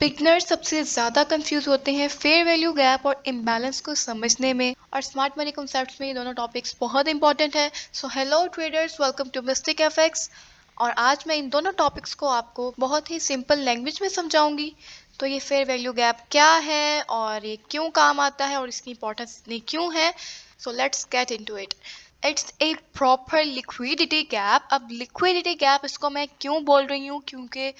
Beginners सबसे ज़्यादा confuse होते हैं फेयर वैल्यू गैप और इम्बैलेंस को समझने में, और स्मार्ट मनी कॉन्सेप्ट्स में ये दोनों टॉपिक्स बहुत इंपॉर्टेंट है। So hello traders, welcome to Mystic FX. और आज मैं इन दोनों टॉपिक्स को आपको बहुत ही सिंपल लैंग्वेज में समझाऊंगी। तो ये फेयर वैल्यू गैप क्या है और ये क्यों काम आता है और इसकी इंपॉर्टेंस इतनी क्यों है। So let's get into it. It's a proper liquidity gap. अब लिक्विडिटी गैप इसको मैं क्यों बोल रही हूँ, क्योंकि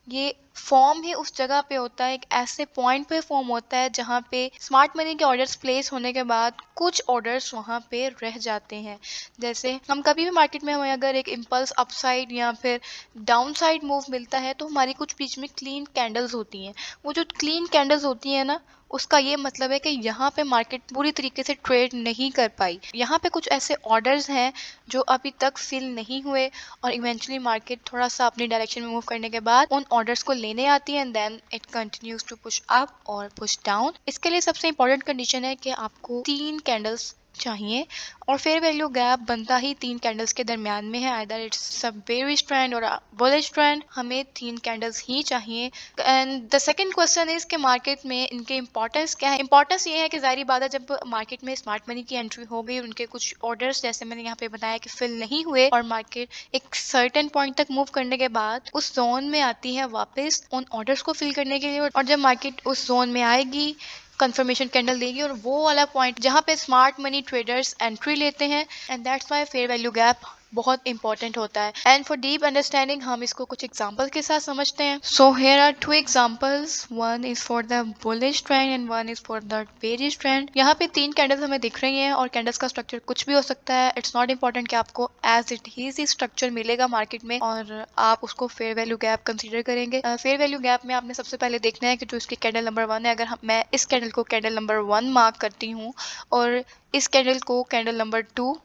ये फॉर्म ही उस जगह पे होता है, एक ऐसे पॉइंट पे फॉर्म होता है जहाँ पे स्मार्ट मनी के ऑर्डर्स प्लेस होने के बाद कुछ ऑर्डर्स वहाँ पे रह जाते हैं। जैसे हम कभी भी मार्केट में हमें अगर एक इम्पल्स अपसाइड या फिर डाउन साइड मूव मिलता है तो हमारी कुछ बीच में क्लीन कैंडल्स होती हैं। वो जो क्लीन कैंडल्स होती हैं ना, उसका ये मतलब है कि यहाँ पे मार्केट पूरी तरीके से ट्रेड नहीं कर पाई। यहाँ पे कुछ ऐसे ऑर्डर्स हैं जो अभी तक फिल नहीं हुए और इवेंचुअली मार्केट थोड़ा सा अपनी डायरेक्शन में मूव करने के बाद उन ऑर्डर्स को लेने आती है and then it continues to push up और पुश डाउन। इसके लिए सबसे इंपॉर्टेंट कंडीशन है कि आपको 3 कैंडल्स चाहिए, और फेयर वैल्यू गैप बनता ही 3 कैंडल्स के दरमियान में है। Either it's a bearish trend और अ बुलिश ट्रेंड, हमें 3 कैंडल्स ही चाहिए। And the second question is कि मार्केट में इनके इंपॉर्टेंस क्या है। इंपॉर्टेंस ये है कि जाहिर बात है जब मार्केट में स्मार्ट मनी की एंट्री हो गई, उनके कुछ ऑर्डर्स जैसे मैंने यहाँ पे बताया कि फिल नहीं हुए और मार्केट एक सर्टेन पॉइंट तक मूव करने के बाद उस जोन में आती है वापस उन ऑर्डर्स को फिल करने के लिए। और जब मार्केट उस जोन में आएगी, कंफर्मेशन कैंडल देगी, और वो वाला पॉइंट जहाँ पे स्मार्ट मनी ट्रेडर्स एंट्री लेते हैं, and that's why fair value gap बहुत इंपॉर्टेंट होता है। एंड फॉर डीप अंडरस्टैंडिंग हम इसको कुछ एग्जांपल के साथ समझते हैं। So here are 2 examples, one is for the bullish trend and one is for the bearish trend. यहाँ पे 3 कैंडल्स हमें दिख रही हैं और कैंडल्स का स्ट्रक्चर कुछ भी हो सकता है। इट्स नॉट इंपॉर्टेंट कि आपको एज इट इज ही स्ट्रक्चर मिलेगा मार्केट में और आप उसको फेयर वैल्यू गैप कंसीडर करेंगे। फेयर वैल्यू गैप में आपने सबसे पहले देखना है कि जो इसकी कैंडल नंबर 1 है, अगर मैं इस कैंडल को कैंडल नंबर 1 मार्क करती हूँ और इस कैंडल को कैंडल नंबर 2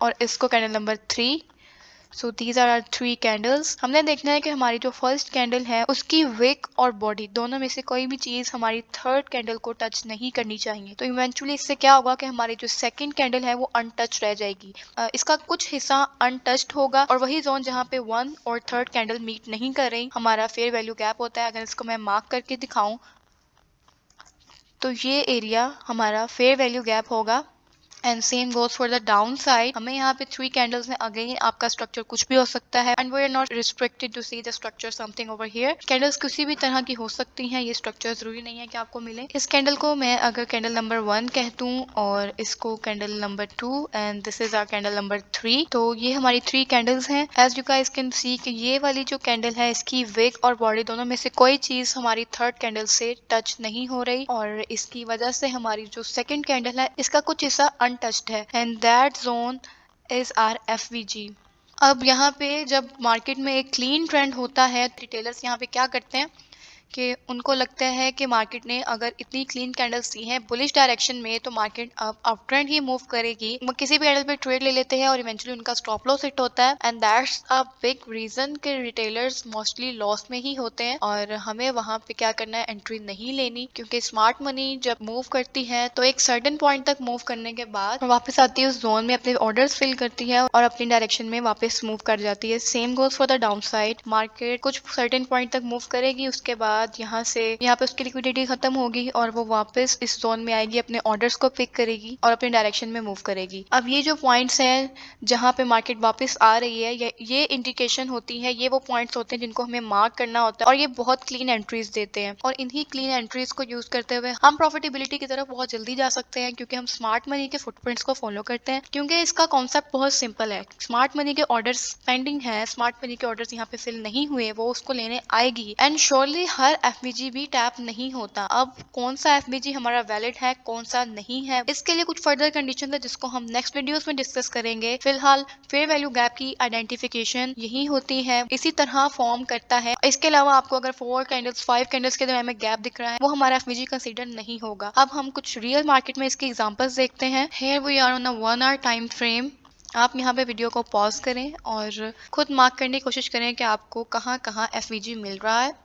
और इसको candle number 3, so these are are 3 candles. हमने देखना है कि हमारी जो फर्स्ट कैंडल है उसकी विक और बॉडी दोनों में से कोई भी चीज हमारी थर्ड कैंडल को टच नहीं करनी चाहिए। तो इवेंचुअली इससे क्या होगा कि हमारी जो सेकंड कैंडल है वो अनटच रह जाएगी। इसका कुछ हिस्सा अनटच्ड होगा और वही जोन जहाँ पे 1 और थर्ड कैंडल मीट नहीं कर रही हमारा फेयर वैल्यू गैप होता है। अगर इसको मैं मार्क करके दिखाऊं तो ये एरिया हमारा फेयर वैल्यू गैप होगा। And same goes for the down side. हमें यहाँ पे 3 कैंडल्स में अगेन आपका स्ट्रक्चर कुछ भी हो सकता है and we are not restricted to see the structure something over here. Candles किसी भी तरह की हो सकती हैं, ये स्ट्रक्चर जरूरी नहीं है कि आपको मिले। इस कैंडल को मैं अगर कैंडल नंबर 1 कह दूं और इसको candle number 2 and this is our candle number 3, तो ये हमारी 3 कैंडल्स हैं। As you guys can see कि ये वाली जो कैंडल है इसकी विक और बॉडी दोनों में से कोई चीज हमारी थर्ड कैंडल से टच नहीं हो रही और इसकी वजह से हमारी जो सेकंड कैंडल है इसका कुछ हिस्सा अनटच्ड है and that zone is our FVG. अब यहाँ पे जब मार्केट में एक क्लीन ट्रेंड होता है, रिटेलर्स यहाँ पे क्या करते हैं कि उनको लगता है कि मार्केट ने अगर इतनी क्लीन कैंडल्स दी हैं बुलिश डायरेक्शन में तो मार्केट अब अप ट्रेंड ही मूव करेगी। वो किसी भी कैंडल पे ट्रेड ले लेते हैं और इवेंचुअली उनका स्टॉप लॉस हिट होता है and that's a big reason कि रिटेलर्स मोस्टली लॉस में ही होते हैं और हमें वहां पे क्या करना है, एंट्री नहीं लेनी, क्योंकि स्मार्ट मनी जब मूव करती है तो एक सर्टेन पॉइंट तक मूव करने के बाद वापस आती है उस जोन में, अपने ऑर्डर्स फिल करती है और अपनी डायरेक्शन में वापस मूव कर जाती है। Same goes for the down side. Market कुछ सर्टेन पॉइंट तक मूव करेगी, उसके बाद यहाँ पे उसकी लिक्विडिटी खत्म होगी और वो वापस इस जोन में आएगी, अपने ऑर्डर्स को पिक करेगी और अपने डायरेक्शन में मूव करेगी। अब ये जो पॉइंट्स हैं जहाँ पे मार्केट वापस आ रही है, ये इंडिकेशन होती है, ये वो पॉइंट्स होते हैं जिनको हमें मार्क करना होता है और ये बहुत क्लीन एंट्रीज देते हैं और इन्हीं क्लीन एंट्रीज को यूज करते हुए हम प्रॉफिटेबिलिटी की तरफ बहुत जल्दी जा सकते हैं, क्योंकि हम स्मार्ट मनी के फुटप्रिंट्स को फॉलो करते हैं। क्योंकि इसका कॉन्सेप्ट बहुत सिंपल है, स्मार्ट मनी के ऑर्डर्स पेंडिंग है, स्मार्ट मनी के ऑर्डर्स यहाँ पे फिल नहीं हुए, वो उसको लेने आएगी एंड श्योरली हर एफबीजी भी टैप नहीं होता। अब कौन सा एफबीजी हमारा वैलिड है, कौन सा नहीं है, इसके लिए कुछ फर्दर कंडीशन है जिसको हम नेक्स्ट वीडियोस में डिस्कस करेंगे। फिलहाल फेयर वैल्यू गैप की आइडेंटिफिकेशन यही होती है, इसी तरह फॉर्म करता है। इसके अलावा आपको अगर 4 कैंडल्स 5 कैंडल्स के दरमियान में गैप दिख रहा है, वो हमारा एफबीजी कंसीडर नहीं होगा। अब हम कुछ रियल मार्केट में इसके एग्जांपल्स देखते हैं। Here we are on a 1 hour time frame. आप यहाँ पे वीडियो को पॉज करें और खुद मार्क करने की कोशिश करें कि आपको कहाँ कहाँ एफबीजी मिल रहा है।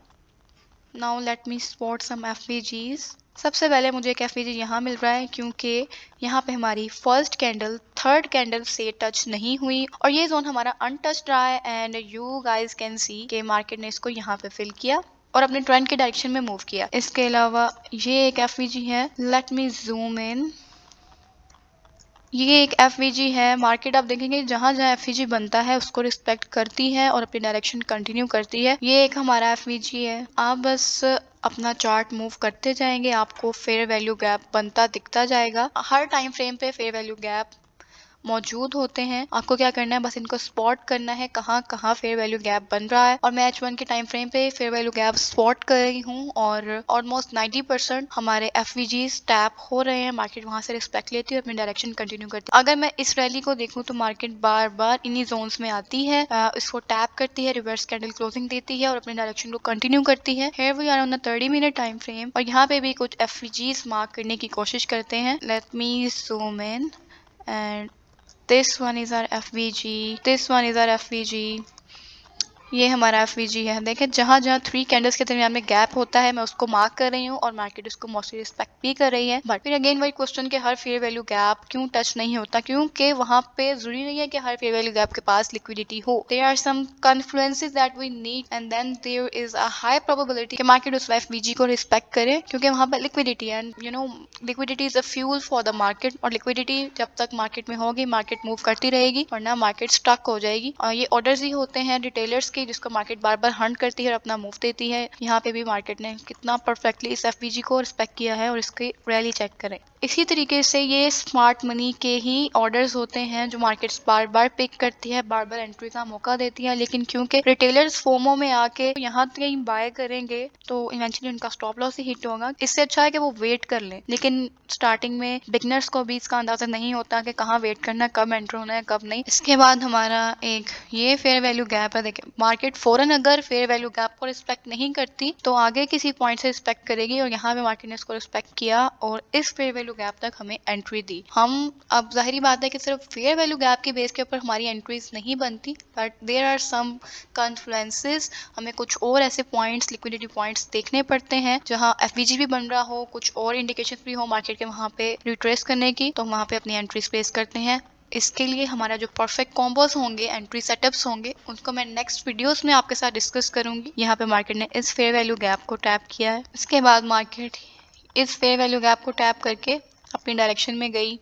Now let me spot some FBGs. सबसे पहले मुझे एक एफबीजी यहाँ मिल रहा है क्योंकि यहाँ पे हमारी फर्स्ट कैंडल थर्ड कैंडल से टच नहीं हुई और ये जोन हमारा अनटच्ड रहा है and you guys can see कि मार्केट ने इसको यहाँ पे फिल किया। और अपने ट्रेंड के डायरेक्शन में मूव किया। इसके अलावा ये एक एफवीजी है, लेट मी जूम इन। ये एक एफवीजी है। मार्केट आप देखेंगे जहां जहां एफवीजी बनता है उसको रिस्पेक्ट करती है और अपनी डायरेक्शन कंटिन्यू करती है। ये एक हमारा एफवीजी है। आप बस अपना चार्ट मूव करते जाएंगे, आपको फेयर वैल्यू गैप बनता दिखता जाएगा। हर टाइम फ्रेम पे फेयर वैल्यू गैप मौजूद होते हैं। आपको क्या करना है, बस इनको स्पॉट करना है कहाँ कहाँ फेयर वैल्यू गैप बन रहा है। और मैं H1 के टाइम फ्रेम पे फेयर वैल्यू गैप स्पॉट कर रही हूँ और ऑलमोस्ट 90% हमारे एफवीजीज टैप हो रहे हैं। मार्केट वहां से रिस्पेक्ट लेती है, अपनी डायरेक्शन कंटिन्यू करती है। अगर मैं इस रैली को देखूँ तो मार्केट बार बार इन्हीं जोन्स में आती है, इसको टैप करती है, रिवर्स कैंडल क्लोजिंग देती है और अपनी डायरेक्शन को कंटिन्यू करती है। Here we are on the 30-मिनट टाइम फ्रेम और यहाँ पे भी कुछ एफवीजीज मार्क करने की कोशिश करते हैं। Let me zoom in and this one is our FVG, this one is our FVG। ये हमारा एफवीजी है। देखें जहाँ जहाँ 3 कैंडल्स के दरमियान में गैप होता है मैं उसको मार्क कर रही हूँ और मार्केट उसको मोस्टली रिस्पेक्ट भी कर रही है। बट फिर अगेन वही क्वेश्चन कि हर फेयर वैल्यू गैप क्यों टच नहीं होता, क्योंकि वहाँ पे जरूरी नहीं है कि हर फेयर वैल्यू गैप के पास लिक्विडिटी हो। There are some confluences that we need and then there is a high probability कि मार्केट उस एफवीजी को रिस्पेक्ट करे, क्योंकि वहाँ पे liquidity and liquidity is a fuel for the market. और लिक्विडिटी जब तक मार्केट में होगी मार्केट मूव करती रहेगी वरना मार्केट स्टक हो जाएगी। और ये ऑर्डर्स ही होते हैं रिटेलर्स के जिसको मार्केट बार बार हंट करती है और अपना मूव देती है। यहाँ पे भी मार्केट ने कितना परफेक्टली इस एफवीजी को रिस्पेक्ट किया है और इसकी रैली चेक करें। इसी तरीके से ये स्मार्ट मनी के ही ऑर्डर्स होते हैं जो मार्केट्स बार बार पिक करती है, बार बार एंट्री का मौका देती है। लेकिन क्योंकि रिटेलर्स फोमो में आके यहाँ कहीं बाय करेंगे तो इवेंचुअली उनका स्टॉप लॉस ही हिट होगा। इससे अच्छा है कि वो वेट कर लें। लेकिन स्टार्टिंग में बिगनर्स को भी इसका अंदाजा नहीं होता कि कहाँ वेट करना है, कब एंटर होना है, कब नहीं। इसके बाद हमारा एक ये फेयर वैल्यू गैप है। देखिए मार्केट फौरन अगर फेयर वैल्यू गैप को रिस्पेक्ट नहीं करती तो आगे किसी पॉइंट से रिस्पेक्ट करेगी और यहाँ पे मार्केट ने इसको रिस्पेक्ट किया और इस फेयर वैल्यू गैप तक हमें एंट्री दी। हम अब जाहिर बात है कि सिर्फ फेयर वैल्यू गैप के बेस के ऊपर हमारी एंट्रीज नहीं बनती, बट देयर आर सम कॉन्फ्लुएंसेस। हमें कुछ और ऐसे पॉइंट्स, लिक्विडिटी पॉइंट्स देखने पड़ते हैं जहाँ एफवीजी भी बन रहा हो, कुछ और इंडिकेशन भी हो मार्केट के वहाँ पे रिट्रेस करने की, तो वहाँ पे अपनी एंट्रीज प्लेस करते हैं। इसके लिए हमारा जो परफेक्ट कॉम्बोज होंगे, एंट्री सेटअप्स होंगे, उनको मैं नेक्स्ट वीडियोस में आपके साथ डिस्कस करूंगी। यहाँ पे मार्केट ने इस फेयर वैल्यू गैप को टैप किया है। इसके बाद मार्केट इस फेयर वैल्यू गैप को टैप करके अपनी डायरेक्शन में गई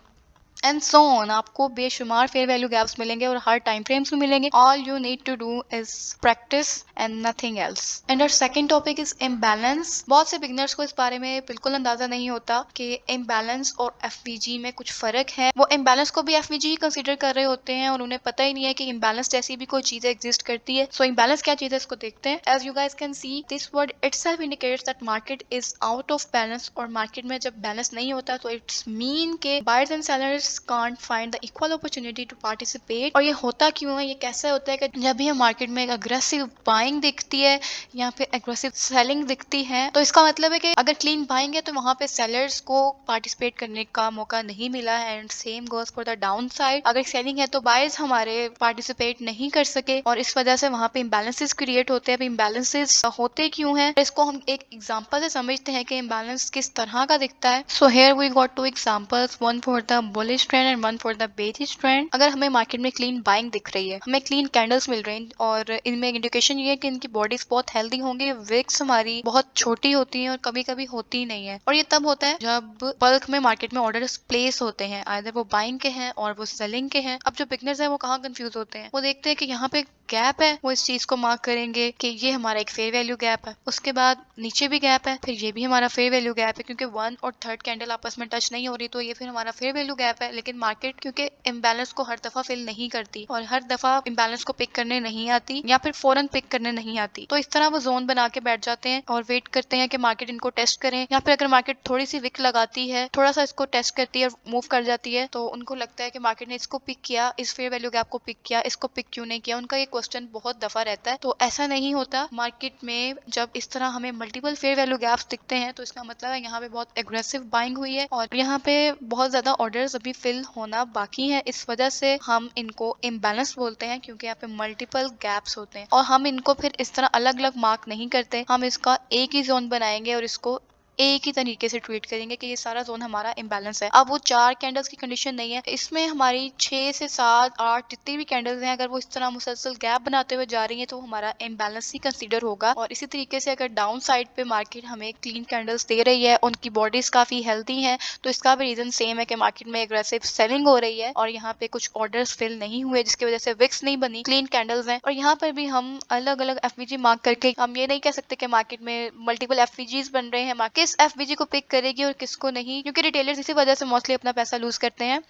एंड सो ऑन। आपको बेशुमार फेयर वैल्यू गैप्स मिलेंगे और हर टाइम फ्रेम्स में मिलेंगे। All you need to do is practice and nothing else. And our second topic is imbalance. बहुत से बिगनर्स को इस बारे में बिल्कुल अंदाजा नहीं होता कि इम्बैलेंस और एफवीजी में कुछ फर्क है। वो इम्बैलेंस को भी एफवीजी ही कंसीडर कर रहे होते हैं और उन्हें पता ही नहीं है कि इम्बैलेंस जैसी भी कोई चीज एग्जिस्ट करती है। सो इम्बैलेंस क्या चीज है इसको देखते हैं। As you guys can see this word itself indicates that market is out of balance. और मार्केट में जब बैलेंस नहीं होता तो इट्स मीन के buyers and sellers can't find the equal opportunity to participate। और ये होता क्यों है, ये कैसे होता है कि जब भी हम मार्केट में अग्रेसिव बाइंग दिखती है या फिर अग्रेसिव सेलिंग दिखती है तो इसका मतलब है कि अगर क्लीन बाइंग है तो वहां पे सेलर्स को पार्टिसिपेट करने का मौका नहीं मिला है। And same goes for the down side, अगर सेलिंग है तो बायर्स हमारे पार्टिसिपेट नहीं कर सके और इस वजह से वहां पे इम्बैलेंसेस क्रिएट होते हैं। इम्बैलेंसेस होते क्यों हैं, इसको हम एक एग्जांपल से समझते हैं कि इम्बैलेंस किस तरह का दिखता है। So here we got two examples, one for the bullish trend and one for the bearish trend. अगर हमें मार्केट में क्लीन बाइंग दिख रही है, हमें क्लीन कैंडल्स मिल रही हैं और इनमें इंडिकेशन ये है कि इनकी बॉडीज बहुत हेल्दी होंगी, विक्स हमारी बहुत छोटी होती हैं और कभी कभी होती ही नहीं है। और ये तब होता है जब बल्क में मार्केट में ऑर्डर्स प्लेस होते हैं, आइदर वो बाइंग के हैं और वो सेलिंग के हैं। अब जो बिगनर्स हैं वो कहाँ कंफ्यूज होते हैं, वो देखते हैं कि यहाँ पे गैप है, वो इस चीज को मार्क करेंगे कि ये हमारा एक फेयर वैल्यू गैप है। उसके बाद नीचे भी गैप है, फिर ये भी हमारा फेयर वैल्यू गैप है, क्योंकि 1 और 3rd कैंडल आपस में टच नहीं हो रही तो ये फिर हमारा फेयर वैल्यू गैप है। लेकिन मार्केट क्योंकि इम्बैलेंस को हर दफा फिल नहीं करती और हर दफा इम्बैलेंस को पिक करने नहीं आती या फिर फौरन पिक करने नहीं आती, तो इस तरह वो जोन बना के बैठ जाते हैं और वेट करते हैं कि मार्केट इनको टेस्ट करें। या फिर अगर मार्केट थोड़ी सी विक लगाती है, थोड़ा सा इसको टेस्ट करती है और मूव कर जाती है, तो उनको लगता है कि मार्केट ने इसको पिक किया, इस फेयर वैल्यू गैप को पिक किया, इसको पिक क्यों नहीं किया। उनका ये क्वेश्चन बहुत दफा रहता है। तो ऐसा नहीं होता। मार्केट में जब इस तरह हमें मल्टीपल फेयर वैल्यू गैप्स दिखते हैं तो इसका मतलब है यहाँ पे बहुत एग्रेसिव बाइंग हुई है और यहाँ पे बहुत ज्यादा ऑर्डर्स अभी फिल होना बाकी है। इस वजह से हम इनको इम्बैलेंस बोलते हैं, क्योंकि यहाँ पे मल्टीपल गैप्स होते हैं और हम इनको फिर इस तरह अलग अलग मार्क नहीं करते। हम इसका एक ही जोन बनाएंगे और इसको एक ही तरीके से ट्रीट करेंगे कि ये सारा जोन हमारा इम्बैलेंस है। अब वो 4 कैंडल्स की कंडीशन नहीं है, इसमें हमारी 6 से 7 8 जितनी भी कैंडल्स हैं, अगर वो इस तरह मुसलसल गैप बनाते हुए जा रही हैं तो हमारा इम्बैलेंस ही कंसीडर होगा। और इसी तरीके से अगर डाउन साइड पे मार्केट हमें क्लीन कैंडल्स दे रही है, उनकी बॉडीज काफी हेल्दी हैं, तो इसका भी रीजन सेम है कि मार्केट में एग्रेसिव सेलिंग हो रही है और यहाँ पे कुछ ऑर्डर्स फिल नहीं हुए जिसकी वजह से विक्स नहीं बनी, क्लीन कैंडल्स हैं। और यहाँ पर भी हम अलग अलग एफवीजी मार्क करके हम ये नहीं कह सकते कि मार्केट में मल्टीपल एफवीजीज बन रहे हैं, किस एफवीजी को पिक करेगी और किसको नहीं, क्योंकि रिटेलर्स इसी वजह से मोस्टली अपना पैसा लूज करते हैं,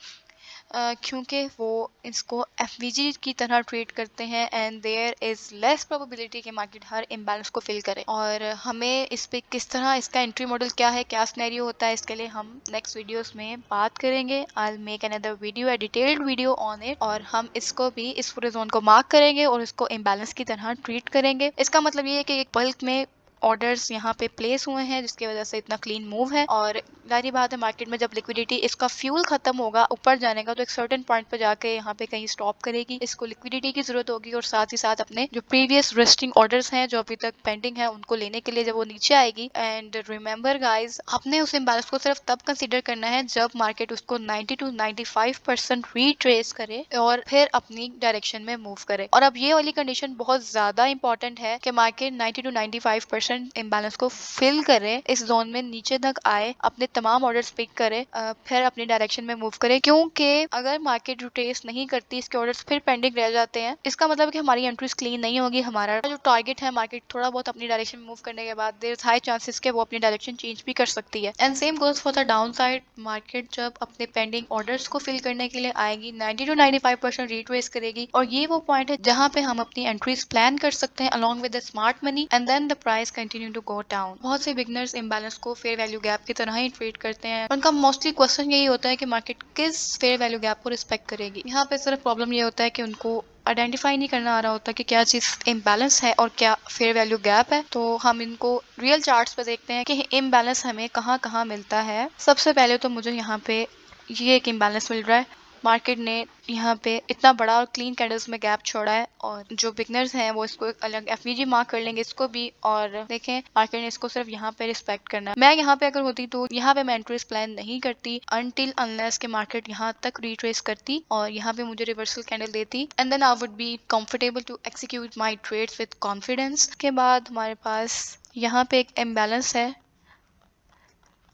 क्योंकि वो इसको एफवीजी की तरह ट्रीट करते हैं and there is less probability कि मार्केट हर इम्बैलेंस को फिल करे। और हमें इस पे किस तरह इसका एंट्री मॉडल क्या है, क्या सिनेरियो होता है, इसके लिए हम नेक्स्ट वीडियोस में बात करेंगे। I will make another video, a detailed video on it, और हम इसको भी इस पूरे जोन को मार्क करेंगे और इसको इम्बैलेंस की तरह ट्रीट करेंगे। इसका मतलब ये है कि एक बल्क में ऑर्डर्स यहाँ पे प्लेस हुए हैं जिसकी वजह से इतना क्लीन मूव है। और जारी बात है, मार्केट में जब लिक्विडिटी इसका फ्यूल खत्म होगा ऊपर जाने का, तो एक सर्टेन पॉइंट पर जाके यहाँ पे कहीं स्टॉप करेगी, इसको लिक्विडिटी की जरूरत होगी और साथ ही साथ अपने जो प्रीवियस रेस्टिंग ऑर्डर्स हैं जो अभी तक पेंडिंग है उनको लेने के लिए जब वो नीचे आएगी। एंड रिमेंबर गाइज, आपने उस इम्बैलेंस को सिर्फ तब कंसिडर करना है जब मार्केट उसको 90 to 95% रीट्रेस करे और फिर अपनी डायरेक्शन में मूव करे। और अब ये वाली कंडीशन बहुत ज्यादा इंपॉर्टेंट है कि मार्केट 90 to 95% इम्बैलेंस को फिल करे, इस जोन में नीचे तक आए, अपने तमाम ऑर्डर्स पिक करे, फिर अपनी डायरेक्शन में मूव करे। क्योंकि अगर मार्केट रिट्रेस नहीं करती, इसके ऑर्डर्स फिर पेंडिंग रह जाते हैं, इसका मतलब कि हमारी एंट्रीज क्लीन नहीं होगी। हमारा जो टारगेट है, मार्केट थोड़ा बहुत अपनी डायरेक्शन में मूव करने के बाद देयर इज हाई चांसेस कि वो अपनी डायरेक्शन चेंज भी कर सकती है। And same goes for the down side, market जब अपने पेंडिंग ऑर्डर्स को फिल करने के लिए आएगी, 90 to 95% रिट्रेस करेगी, और ये वो पॉइंट है जहां पे हम अपनी एंट्रीज प्लान कर सकते हैं along with the smart money, and then the price continue to go down. बहुत से बिगनर्स इम्बैलेंस को फेयर वैल्यू गैप की तरह ही ट्रीट करते हैं। उनका मोस्टली क्वेश्चन यही होता है कि मार्केट किस फेयर वैल्यू गैप को रिस्पेक्ट करेगी। यहाँ पे सिर्फ प्रॉब्लम ये होता है कि उनको आइडेंटिफाई नहीं करना आ रहा होता कि क्या चीज इम्बैलेंस है और क्या फेयर वैल्यू गैप है। तो हम इनको रियल चार्ट्स पे देखते हैं कि इम्बैलेंस हमें कहाँ कहाँ मिलता है। सबसे पहले तो मुझे यहाँ पे ये एक इम्बैलेंस मिल रहा है, मार्केट ने यहाँ पे इतना बड़ा और क्लीन कैंडल्स में गैप छोड़ा है, और जो बिगनर्स हैं वो इसको एक अलग एफवीजी मार्क कर लेंगे इसको भी, और देखें मार्केट ने इसको सिर्फ यहाँ पे रिस्पेक्ट करना है। मैं यहाँ पे अगर होती तो यहाँ पे मैं एंट्रीज प्लान नहीं करती अनटिल अनलेस के मार्केट यहाँ तक रिट्रेस करती और यहाँ पे मुझे रिवर्सल कैंडल देती, and then I would be comfortable to execute my trades with confidence. के बाद हमारे पास यहाँ पे एक इम्बैलेंस है,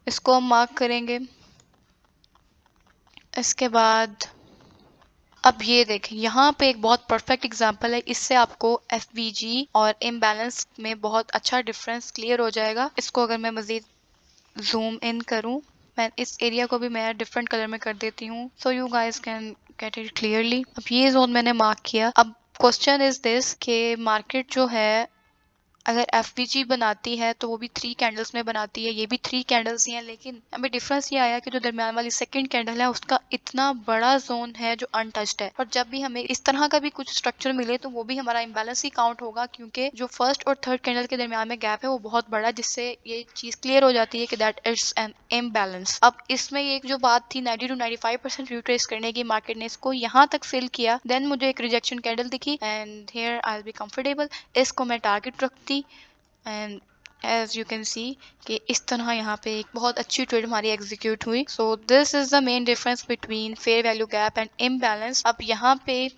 इसको हम मार्क करेंगे। इसके बाद अब ये देखें, यहाँ पे एक बहुत परफेक्ट एग्जांपल है, इससे आपको एफवीजी और इम्बैलेंस में बहुत अच्छा डिफरेंस क्लियर हो जाएगा। इसको अगर मैं मजीद जूम इन करूँ, मैं इस एरिया को भी मैं डिफरेंट कलर में कर देती हूँ so you guys can get it clearly. अब ये जोन मैंने मार्क किया। अब क्वेश्चन इज दिस कि मार्केट जो है अगर एफवीजी बनाती है तो वो भी 3 कैंडल्स में बनाती है, ये भी 3 कैंडल्स ही हैं, लेकिन हमें डिफरेंस ये आया कि जो दरम्यान वाली सेकंड कैंडल है उसका इतना बड़ा जोन है जो अनटच्ड है। और जब भी हमें इस तरह का भी कुछ स्ट्रक्चर मिले तो वो भी हमारा इम्बैलेंस ही काउंट होगा, क्योंकि जो फर्स्ट और थर्ड कैंडल के दरम्यान में गैप है वो बहुत बड़ा है, जिससे ये चीज क्लियर हो जाती है कि दैट इज एन इम्बैलेंस। अब इसमें एक जो बात थी 90 to 95% रिट्रेस करने की, मार्केट ने इसको यहाँ तक फिल किया, देन मुझे एक रिजेक्शन कैंडल दिखी and here I will be comfortable, इसको मैं टारगेट रखती। And as you can see कि इस तरह यहाँ पे एक बहुत अच्छी ट्रेड हमारी एग्जीक्यूट हुई। सो this is the main difference between fair value gap and imbalance. अब यहाँ पे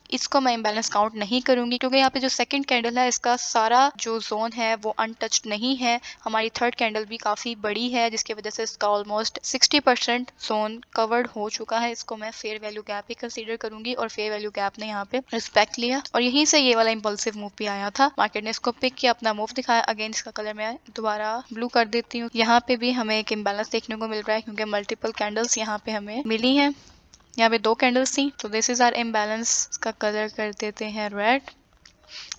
इसको मैं इम्बैलेंस काउंट नहीं करूंगी क्योंकि यहाँ पे जो सेकंड कैंडल है इसका सारा जो जोन है वो अनटच्ड नहीं है। हमारी थर्ड कैंडल भी काफ़ी बड़ी है जिसकी वजह से इसका ऑलमोस्ट 60% जोन कवर्ड हो चुका है। इसको मैं फेयर वैल्यू गैप ही कंसीडर करूंगी और फेयर वैल्यू गैप ने यहाँ पे रिस्पेक्ट लिया और यहीं से ये वाला इम्पल्सिव मूव भी आया था। मार्केट ने इसको पिक किया, अपना मूव दिखाया। अगेन इसका कलर मैं दोबारा ब्लू कर देती हूँ। यहाँ पे भी हमें एक इम्बैलेंस देखने को मिल रहा है क्योंकि मल्टीपल कैंडल्स यहाँ पे हमें मिली हैं। यहाँ पे 2 कैंडल्स थी, तो दिस इज आर इम्बैलेंस। इसका कलर कर देते हैं रेड।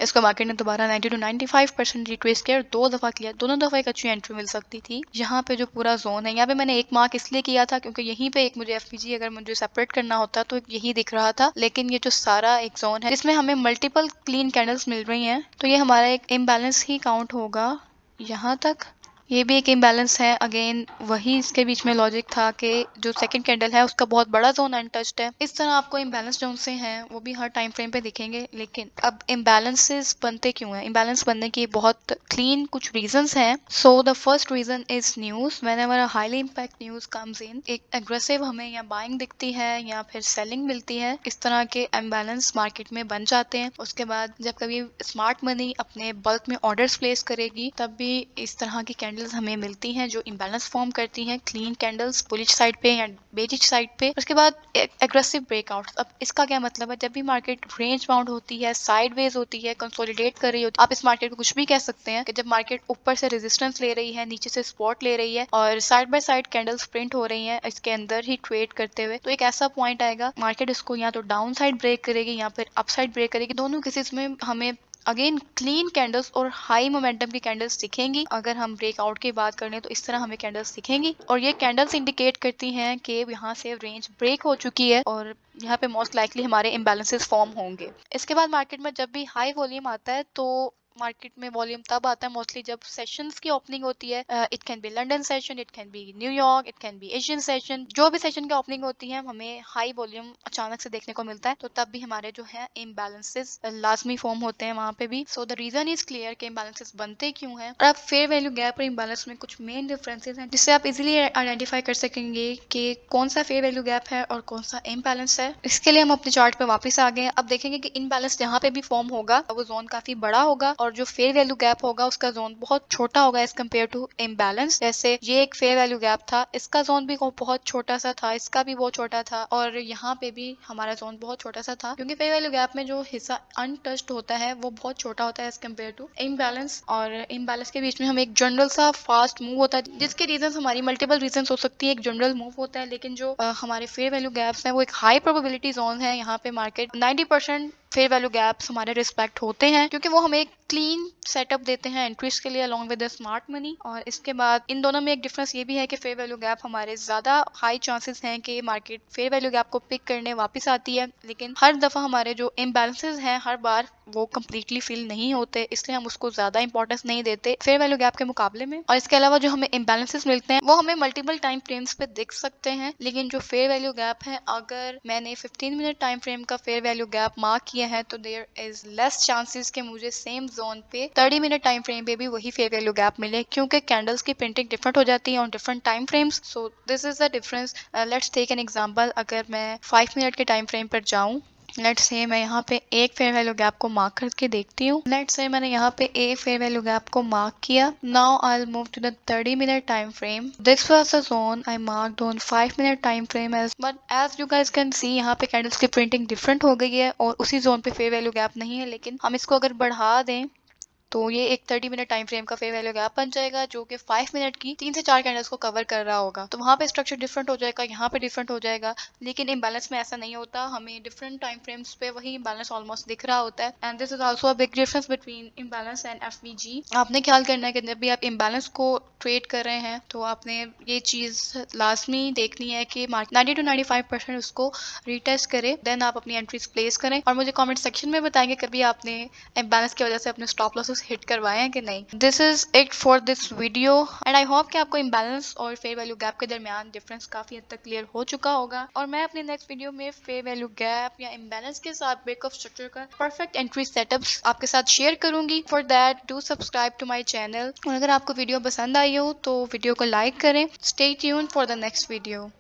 इसको मार्केट ने दोबारा 90 to 95% रिट्रेस किया और 2 दफ़ा किया। दोनों दफ़ा एक अच्छी एंट्री मिल सकती थी। यहाँ पे जो पूरा जोन है, यहाँ पे मैंने एक मार्क इसलिए किया था क्योंकि यहीं पे एक मुझे एफपीजी अगर मुझे सेपरेट करना होता तो यही दिख रहा था, लेकिन ये जो सारा एक जोन है इसमें हमें मल्टीपल क्लीन कैंडल्स मिल रही हैं, तो ये हमारा एक इम्बैलेंस ही काउंट होगा यहाँ तक। ये भी एक इम्बैलेंस है। अगेन वही इसके बीच में लॉजिक था कि जो सेकंड कैंडल है उसका बहुत बड़ा जोन अनटच्ड है। इस तरह आपको इम्बैलेंस जोन से हैं वो भी हर टाइम फ्रेम पे दिखेंगे। लेकिन अब इम्बैलेंसेस बनते क्यों हैं? इम्बैलेंस बनने की बहुत क्लीन कुछ रीजंस हैं। So the first reason is news. Whenever a highly impact news comes in, एक एग्रेसिव हमें या बाइंग दिखती है या फिर सेलिंग मिलती है, इस तरह के इम्बैलेंस मार्केट में बन जाते हैं। उसके बाद जब कभी स्मार्ट मनी अपने बल्क में ऑर्डर्स प्लेस करेगी तब भी इस तरह की कैंडल्स हमें मिलती हैं जो इम्बैलेंस फॉर्म करती हैं, क्लीन कैंडल्स बुलिश साइड पे या बेरिश साइड पे। उसके बाद एग्रेसिव ब्रेकआउट्स। अब इसका क्या मतलब है? जब भी मार्केट रेंज बाउंड होती है, साइडवेज होती है, कंसोलिडेट कर रही होती है, आप इस मार्केट को कुछ भी कह सकते हैं कि जब मार्केट ऊपर से रेजिस्टेंस ले रही है, नीचे से सपोर्ट ले रही है और side by side candles print हो रही हैं इसके अंदर ही ट्रेड करते हुए, तो एक ऐसा पॉइंट आएगा मार्केट इसको या तो डाउन साइड ब्रेक करेगी या फिर अप साइड ब्रेक करेगी। दोनों केसेस में हमें अगेन क्लीन कैंडल्स और हाई मोमेंटम की कैंडल्स दिखेंगी। अगर हम ब्रेकआउट की बात करें तो इस तरह हमें कैंडल्स दिखेंगी और ये कैंडल्स इंडिकेट करती हैं कि यहाँ से रेंज ब्रेक हो चुकी है और यहाँ पे मोस्ट लाइकली हमारे इम्बैलेंसेस फॉर्म होंगे। इसके बाद मार्केट में जब भी हाई वॉल्यूम आता है तो मार्केट में वॉल्यूम तब आता है मोस्टली जब सेशंस की ओपनिंग होती है। It can be London session, it can be New York, it can be Asian session. जो भी सेशन की ओपनिंग होती है हमें हाई वॉल्यूम अचानक से देखने को मिलता है, तो तब भी हमारे जो है इम्बैलेंसेस लाजमी फॉर्म होते हैं वहां पे भी। So the reason is clear कि इम्बैलेंसेस बनते क्यों हैं। और अब फेयर वैल्यू गैप और इम्बैलेंस में कुछ मेन डिफरेंसेस हैं जिससे आप इजीली आइडेंटिफाई कर सकेंगे कि कौन सा फेयर वैल्यू गैप है और कौन सा इम्बैलेंस है। इसके लिए हम अपने चार्ट पे वापस आ गए। अब देखेंगे कि इम्बैलेंस जहाँ पे भी फॉर्म होगा वो जोन काफी बड़ा होगा और जो फेयर वैल्यू गैप होगा उसका जोन बहुत छोटा होगा एज कम्पेयर टू इम्बैलेंस। जैसे ये एक फेयर वैल्यू गैप था, इसका जोन भी बहुत छोटा सा था, इसका भी बहुत छोटा था और यहाँ पे भी हमारा जोन बहुत छोटा सा था, क्योंकि फेयर वैल्यू गैप में जो हिस्सा अनटच्ड होता है वो बहुत छोटा होता है एज कम्पेयर टू इम्बैलेंस। और इम्बैलेंस के बीच में हम एक जनरल सा फास्ट मूव होता है जिसके रीजन हमारी मल्टीपल रीजन हो सकती है। एक जनरल मूव होता है, लेकिन जो हमारे फेयर वैल्यू गैप्स हैं वो एक हाई प्रोबेबिलिटी जोन है। यहाँ पे मार्केट 90% फेयर वैल्यू गैप्स हमारे रिस्पेक्ट होते हैं क्योंकि वो हमें एक क्लीन सेटअप देते हैं एंट्रीज के लिए अलॉन्ग विद स्मार्ट मनी। और इसके बाद इन दोनों में एक डिफरेंस ये भी है कि फेयर वैल्यू गैप हमारे ज्यादा हाई चांसेस हैं कि मार्केट फेयर वैल्यू गैप को पिक करने वापस आती है, लेकिन हर दफा हमारे जो इम्बैलेंसेस हैं हर बार वो कम्प्लीटली फिल नहीं होते, इसलिए हम उसको ज्यादा इंपॉर्टेंस नहीं देते फेयर वैल्यू गैप के मुकाबले में। और इसके अलावा जो हमें इम्बैलेंसेस मिलते हैं वो हमें मल्टीपल टाइम फ्रेम्स पे दिख सकते हैं, लेकिन जो फेयर वैल्यू गैप है, अगर मैंने 15 मिनट टाइम फ्रेम का फेयर वैल्यू गैप मार्क किया है तो देयर इज लेस चांसेस कि मुझे सेम जोन पे 30 मिनट टाइम फ्रेम पे भी वही फेयर वैल्यू गैप मिले, क्योंकि कैंडल्स की प्रिंटिंग डिफरेंट हो जाती है on different time frames. So this is the difference. Let's take an example. अगर मैं 5 मिनट के टाइम फ्रेम पर जाऊं, लेट्स से मैं यहाँ पे एक फेयर वैल्यू गैप को मार्क करके देखती हूँ। लेट्स से मैंने यहाँ पे एक फेयर वैल्यू गैप को मार्क किया। Now I will move to the 30 minute time frame. This was the zone I marked on 5 minute time frame as, but as you guys can see यहाँ पे candles की printing different हो गई है और उसी जोन पे फेयर वैल्यू गैप नहीं है। लेकिन हम इसको अगर बढ़ा दें तो ये एक 30 मिनट टाइम फ्रेम का फेयर वैल्यू गैप बन जाएगा जो कि 5 मिनट की 3 से 4 कैंडल्स को कवर कर रहा होगा। तो वहाँ पे स्ट्रक्चर डिफरेंट हो जाएगा, यहाँ पे डिफरेंट हो जाएगा, लेकिन इम्बैलेंस में ऐसा नहीं होता। हमें डिफरेंट टाइम फ्रेम्स पे वही इम्बैलेंस ऑलमोस्ट दिख रहा होता है। And this is also a big difference between imbalance and FVG. आपने ख्याल करना है कि जब भी आप इम्बैलेंस को ट्रेड कर रहे हैं तो आपने ये चीज लाजमी देखनी है कि 90 to 95% उसको रीटेस्ट करे, देन आप अपनी एंट्रीज प्लेस करें और मुझे कमेंट सेक्शन में बताएंगे कभी आपने इम्बैलेंस की वजह से अपने स्टॉप लॉसेस हिट करवाए हैं कि नहीं। This is it for this video and I hope कि आपको इम्बैलेंस और फेयर वैल्यू गैप के दरमियान डिफरेंस काफी हद तक क्लियर हो चुका होगा। और मैं अपने नेक्स्ट वीडियो में फेयर वैल्यू गैप या इम्बैलेंस के साथ ब्रेक ऑफ स्ट्रक्चर का परफेक्ट एंट्री सेटअप्स आपके साथ शेयर करूंगी। For that do subscribe to my channel और अगर आपको वीडियो पसंद आई हो तो वीडियो को लाइक करें। Stay tuned for the next video.